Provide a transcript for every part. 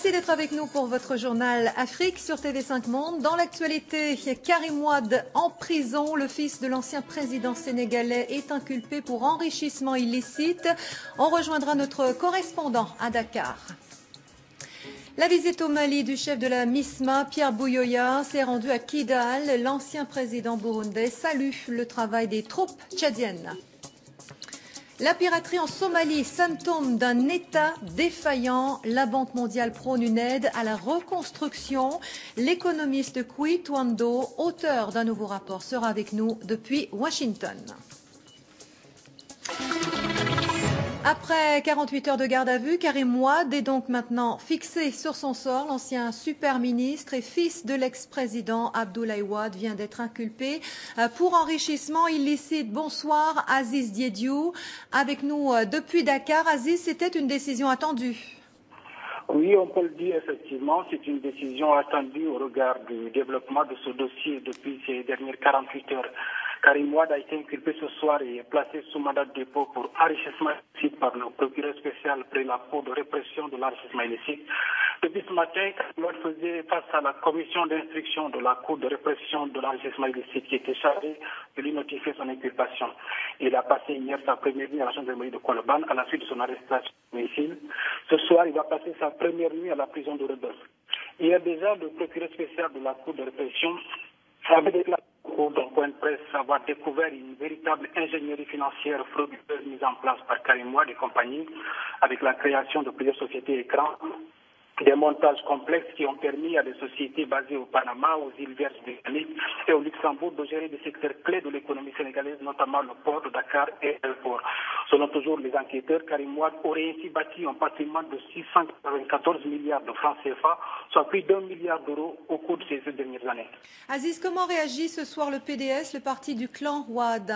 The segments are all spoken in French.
Merci d'être avec nous pour votre journal Afrique sur TV5 Monde. Dans l'actualité, Karim Wade en prison. Le fils de l'ancien président sénégalais est inculpé pour enrichissement illicite. On rejoindra notre correspondant à Dakar. La visite au Mali du chef de la MISMA, Pierre Buyoya, s'est rendue à Kidal. L'ancien président burundais salue le travail des troupes tchadiennes. La piraterie en Somalie, symptôme d'un État défaillant. La Banque mondiale prône une aide à la reconstruction. L'économiste Kwi Twando, auteur d'un nouveau rapport, sera avec nous depuis Washington. Après 48 heures de garde à vue, Karim Wade est donc maintenant fixé sur son sort. L'ancien super ministre et fils de l'ex-président Abdoulaye Wade vient d'être inculpé pour enrichissement illicite. Bonsoir Aziz Diédiou, avec nous depuis Dakar. Aziz, c'était une décision attendue. Oui, on peut le dire effectivement, c'est une décision attendue au regard du développement de ce dossier depuis ces dernières 48 heures. Karim Wade a été inculpé ce soir et placé sous mandat de dépôt pour enrichissement illicite par le procureur spécial près la Cour de répression de l'enrichissement illicite. Depuis ce matin, Karim Wade faisait face à la commission d'instruction de la Cour de répression de l'enrichissement illicite qui était chargée de lui notifier son inculpation. Il a passé hier sa première nuit à la gendarmerie de Colobane à la suite de son arrestation à domicile. Ce soir, il va passer sa première nuit à la prison de Rebeuss. Hier déjà, le procureur spécial de la Cour de répression avait déclaré d'un point de presse avoir découvert une véritable ingénierie financière frauduleuse mise en place par Karim Wade et compagnie avec la création de plusieurs sociétés écrans, des montages complexes qui ont permis à des sociétés basées au Panama, aux îles Vierges britanniques et au Luxembourg de gérer des secteurs clés de l'économie sénégalaise, notamment le port de Dakar et le port. Selon toujours les enquêteurs, Karim Wade aurait ainsi bâti un patrimoine de 694 milliards de francs CFA, soit plus d'1 milliard d'euros au cours de ces dernières années. Aziz, comment réagit ce soir le PDS, le parti du clan Wade?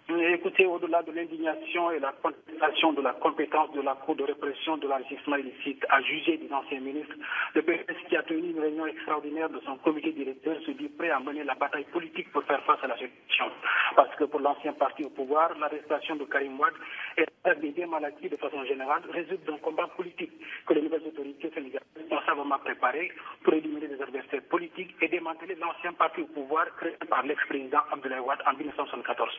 Écoutez, au-delà de l'indignation et la contestation de la compétence de la Cour de répression de l'enrichissement illicite à juger des anciens ministres, le PDS qui a tenu une réunion extraordinaire de son comité directeur se dit prêt à mener la bataille politique pour faire face à la situation. Parce que pour l'ancien parti au pouvoir, l'arrestation de Karim Wade et des biens mal acquis de façon générale résulte d'un combat politique que les nouvelles autorités sénégalaises ont savamment préparé pour éliminer des adversaires politiques et démanteler l'ancien parti au pouvoir créé par l'ex-président Abdoulaye Wade en 1974.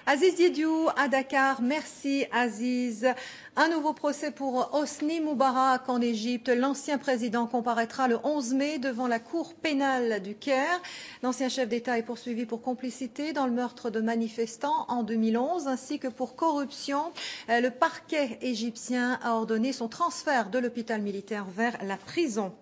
Aziz Diédiou à Dakar, merci Aziz. Un nouveau procès pour Hosni Moubarak en Égypte. L'ancien président comparaîtra le 11 mai devant la cour pénale du Caire. L'ancien chef d'État est poursuivi pour complicité dans le meurtre de manifestants en 2011 ainsi que pour corruption. Le parquet égyptien a ordonné son transfert de l'hôpital militaire vers la prison.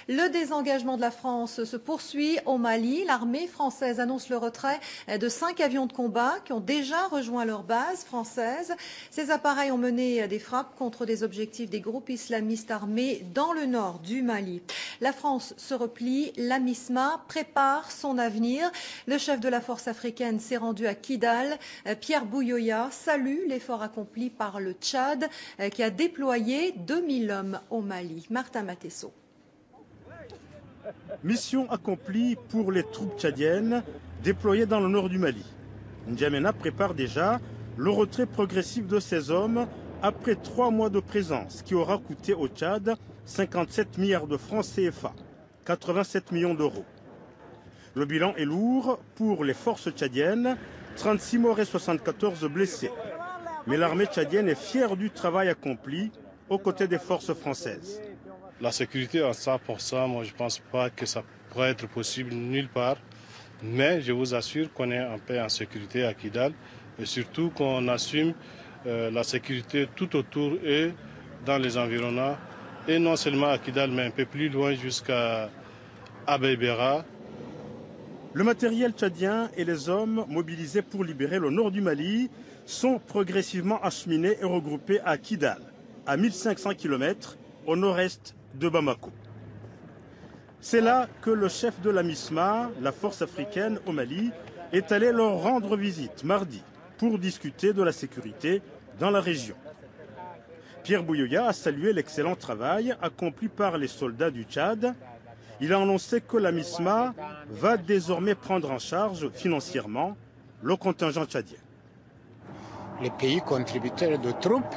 Le désengagement de la France se poursuit au Mali. L'armée française annonce le retrait de 5 avions de combat qui ont déjà rejoint leur base française. Ces appareils ont mené des frappes contre des objectifs des groupes islamistes armés dans le nord du Mali. La France se replie, la MISMA prépare son avenir. Le chef de la force africaine s'est rendu à Kidal. Pierre Buyoya salue l'effort accompli par le Tchad qui a déployé 2000 hommes au Mali. Martin Matesso. Mission accomplie pour les troupes tchadiennes déployées dans le nord du Mali. N'Djamena prépare déjà le retrait progressif de ces hommes après 3 mois de présence qui aura coûté au Tchad 57 milliards de francs CFA, 87 millions d'euros. Le bilan est lourd pour les forces tchadiennes, 36 morts et 74 blessés. Mais l'armée tchadienne est fière du travail accompli aux côtés des forces françaises. La sécurité à 100%, moi je ne pense pas que ça pourrait être possible nulle part. Mais je vous assure qu'on est en paix, en sécurité à Kidal. Et surtout qu'on assume la sécurité tout autour et dans les environnants. Et non seulement à Kidal, mais un peu plus loin jusqu'à Abeibera. Le matériel tchadien et les hommes mobilisés pour libérer le nord du Mali sont progressivement acheminés et regroupés à Kidal, à 1500 km au nord-est de Bamako. C'est là que le chef de la MISMA, la force africaine au Mali, est allé leur rendre visite mardi pour discuter de la sécurité dans la région. Pierre Buyoya a salué l'excellent travail accompli par les soldats du Tchad. Il a annoncé que la MISMA va désormais prendre en charge financièrement le contingent tchadien. Les pays contributeurs de troupes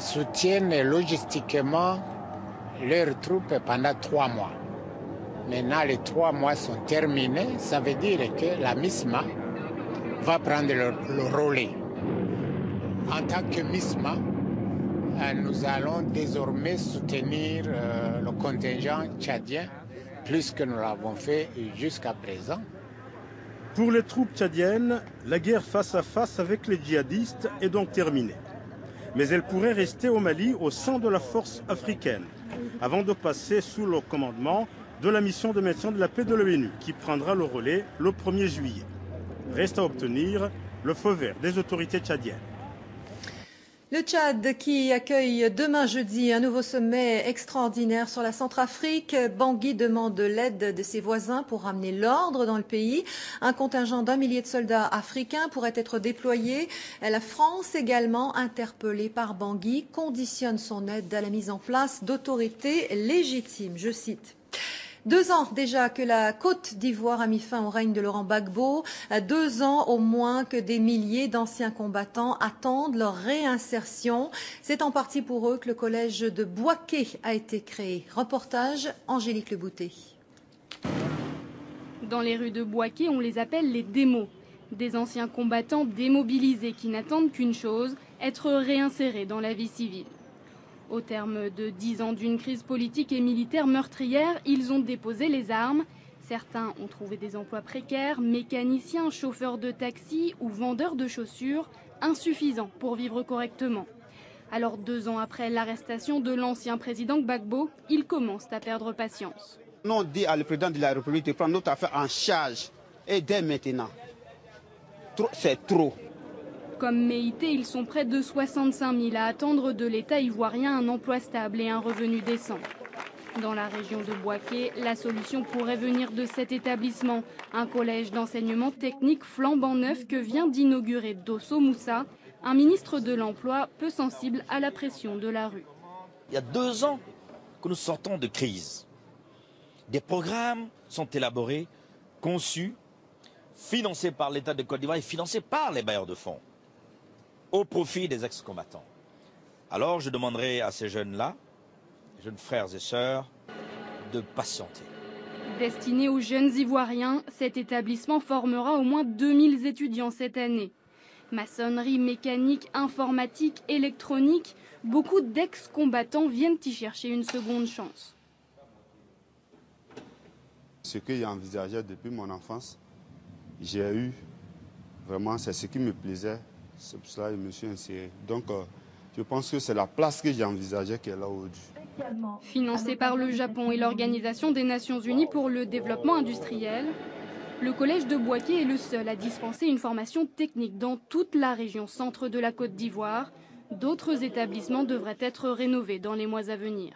soutiennent logistiquement leurs troupes pendant 3 mois. Maintenant, les 3 mois sont terminés. Ça veut dire que la MISMA va prendre le relais. En tant que MISMA, nous allons désormais soutenir le contingent tchadien plus que nous l'avons fait jusqu'à présent. Pour les troupes tchadiennes, la guerre face à face avec les djihadistes est donc terminée. Mais elle pourrait rester au Mali au sein de la force africaine, avant de passer sous le commandement de la mission de maintien de la paix de l'ONU, qui prendra le relais le 1er juillet. Reste à obtenir le feu vert des autorités tchadiennes. Le Tchad qui accueille demain jeudi un nouveau sommet extraordinaire sur la Centrafrique. Bangui demande l'aide de ses voisins pour ramener l'ordre dans le pays. Un contingent d'1 millier de soldats africains pourrait être déployé. La France, également interpellée par Bangui, conditionne son aide à la mise en place d'autorités légitimes. Je cite. 2 ans déjà que la Côte d'Ivoire a mis fin au règne de Laurent Gbagbo. 2 ans au moins que des milliers d'anciens combattants attendent leur réinsertion. C'est en partie pour eux que le collège de Bouaké a été créé. Reportage Angélique Lebouté. Dans les rues de Bouaké, on les appelle les démos. Des anciens combattants démobilisés qui n'attendent qu'une chose, être réinsérés dans la vie civile. Au terme de 10 ans d'une crise politique et militaire meurtrière, ils ont déposé les armes. Certains ont trouvé des emplois précaires, mécaniciens, chauffeurs de taxi ou vendeurs de chaussures, insuffisants pour vivre correctement. Alors 2 ans après l'arrestation de l'ancien président Gbagbo, ils commencent à perdre patience. On dit à le président de la République de prendre notre affaire en charge et dès maintenant. C'est trop. Comme Méité, ils sont près de 65 000 à attendre de l'État ivoirien un emploi stable et un revenu décent. Dans la région de Bouaké, la solution pourrait venir de cet établissement, un collège d'enseignement technique flambant neuf que vient d'inaugurer Dosso Moussa, un ministre de l'Emploi peu sensible à la pression de la rue. Il y a 2 ans que nous sortons de crise. Des programmes sont élaborés, conçus, financés par l'État de Côte d'Ivoire et financés par les bailleurs de fonds, au profit des ex-combattants. Alors je demanderai à ces jeunes-là, jeunes frères et sœurs, de patienter. Destiné aux jeunes Ivoiriens, cet établissement formera au moins 2000 étudiants cette année. Maçonnerie, mécanique, informatique, électronique, beaucoup d'ex-combattants viennent y chercher une seconde chance. Ce que j'ai envisagé depuis mon enfance, j'ai eu, vraiment, c'est ce qui me plaisait. C'est pour cela que je me suis inséré. Donc, je pense que c'est la place que j'ai envisagée qui est là aujourd'hui. Financé par le Japon et l'Organisation des Nations Unies pour le développement industriel, le collège de Bouaké est le seul à dispenser une formation technique dans toute la région centre de la Côte d'Ivoire. D'autres établissements devraient être rénovés dans les mois à venir.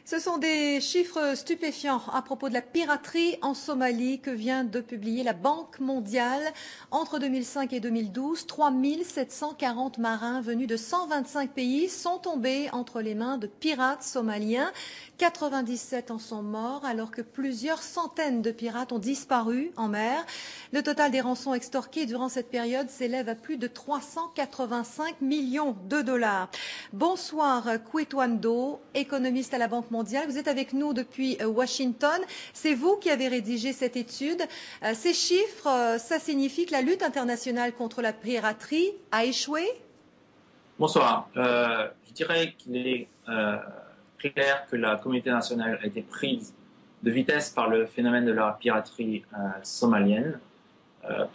Ce sont des chiffres stupéfiants à propos de la piraterie en Somalie que vient de publier la Banque mondiale. Entre 2005 et 2012, 3740 marins venus de 125 pays sont tombés entre les mains de pirates somaliens. 97 en sont morts alors que plusieurs centaines de pirates ont disparu en mer. Le total des rançons extorquées durant cette période s'élève à plus de 385 millions de dollars. Bonsoir Kwetwando, économiste à la Banque mondiale. Vous êtes avec nous depuis Washington. C'est vous qui avez rédigé cette étude. Ces chiffres, ça signifie que la lutte internationale contre la piraterie a échoué? Bonsoir. Je dirais qu'il est très clair que la communauté nationale a été prise de vitesse par le phénomène de la piraterie somalienne.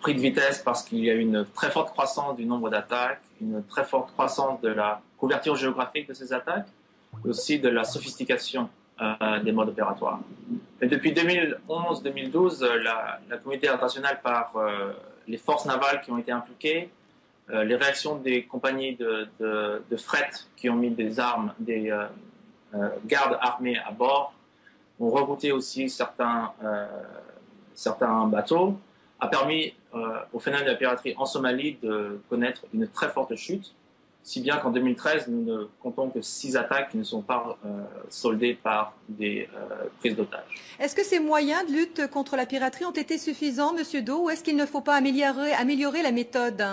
Pris de vitesse parce qu'il y a eu une très forte croissance du nombre d'attaques, une très forte croissance de la couverture géographique de ces attaques, et aussi de la sophistication des modes opératoires. Et depuis 2011-2012, la communauté internationale, par les forces navales qui ont été impliquées, les réactions des compagnies de fret qui ont mis des armes, des gardes armés à bord, ont rerouté aussi certains bateaux, a permis au phénomène de la piraterie en Somalie de connaître une très forte chute, si bien qu'en 2013, nous ne comptons que 6 attaques qui ne sont pas soldées par des prises d'otages. Est-ce que ces moyens de lutte contre la piraterie ont été suffisants, Monsieur Do, ou est-ce qu'il ne faut pas améliorer la méthode?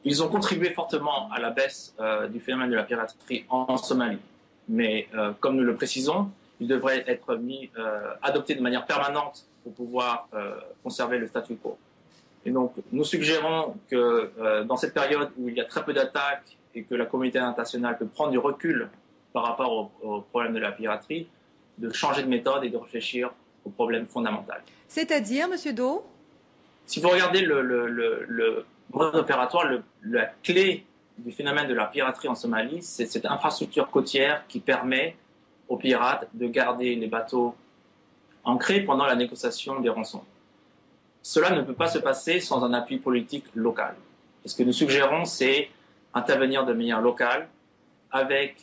ils ont contribué fortement à la baisse du phénomène de la piraterie en Somalie. Mais comme nous le précisons, ils devraient être adoptés de manière permanente pour pouvoir conserver le statu quo. Et donc, nous suggérons que dans cette période où il y a très peu d'attaques et que la communauté internationale peut prendre du recul par rapport au problème de la piraterie, de changer de méthode et de réfléchir au problème fondamental. C'est-à-dire, Monsieur Do? Si vous regardez le mode opératoire, la clé du phénomène de la piraterie en Somalie, c'est cette infrastructure côtière qui permet aux pirates de garder les bateaux ancrés pendant la négociation des rançons. Cela ne peut pas se passer sans un appui politique local. Et ce que nous suggérons, c'est intervenir de manière locale avec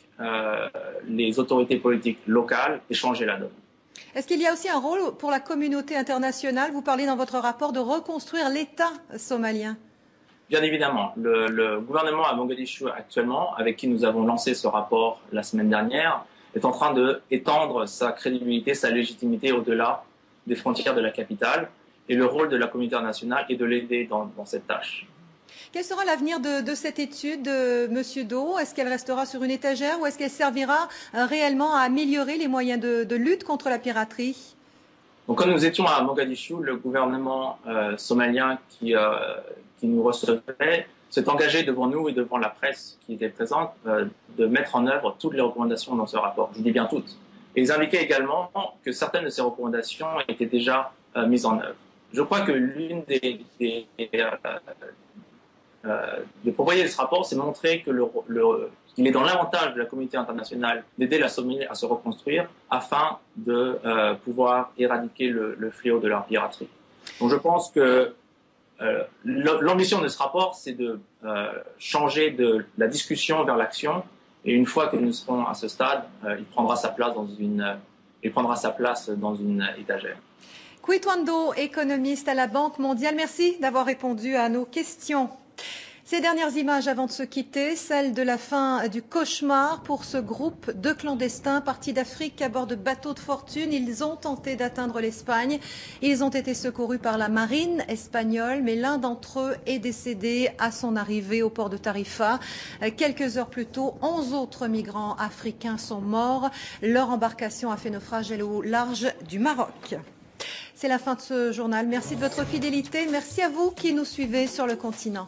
les autorités politiques locales et changer la donne. Est-ce qu'il y a aussi un rôle pour la communauté internationale? Vous parlez dans votre rapport de reconstruire l'État somalien. Bien évidemment. Le gouvernement à Mogadiscio actuellement, avec qui nous avons lancé ce rapport la semaine dernière, est en train d'étendre sa crédibilité, sa légitimité au-delà des frontières de la capitale. Et le rôle de la communauté internationale est de l'aider dans cette tâche. Quel sera l'avenir de cette étude, Monsieur Do? Est-ce qu'elle restera sur une étagère ou est-ce qu'elle servira réellement à améliorer les moyens de lutte contre la piraterie? Donc, quand nous étions à Mogadiscio, le gouvernement somalien qui nous recevait s'est engagé devant nous et devant la presse qui était présente de mettre en œuvre toutes les recommandations dans ce rapport. Je dis bien toutes. Et ils indiquaient également que certaines de ces recommandations étaient déjà mises en œuvre. Je crois que l'une des propriétés de ce rapport, c'est montrer que qu'il est dans l'avantage de la communauté internationale d'aider la Somalie à se reconstruire afin de pouvoir éradiquer le fléau de leur piraterie. Donc je pense que l'ambition de ce rapport, c'est de changer de la discussion vers l'action. Et une fois que nous serons à ce stade, il prendra sa place dans une étagère. Kuitwando, économiste à la Banque mondiale, merci d'avoir répondu à nos questions. Ces dernières images avant de se quitter, celles de la fin du cauchemar pour ce groupe de clandestins partis d'Afrique à bord de bateaux de fortune. Ils ont tenté d'atteindre l'Espagne. Ils ont été secourus par la marine espagnole, mais l'un d'entre eux est décédé à son arrivée au port de Tarifa. Quelques heures plus tôt, 11 autres migrants africains sont morts. Leur embarcation a fait naufrage au large du Maroc. C'est la fin de ce journal. Merci de votre fidélité. Merci à vous qui nous suivez sur le continent.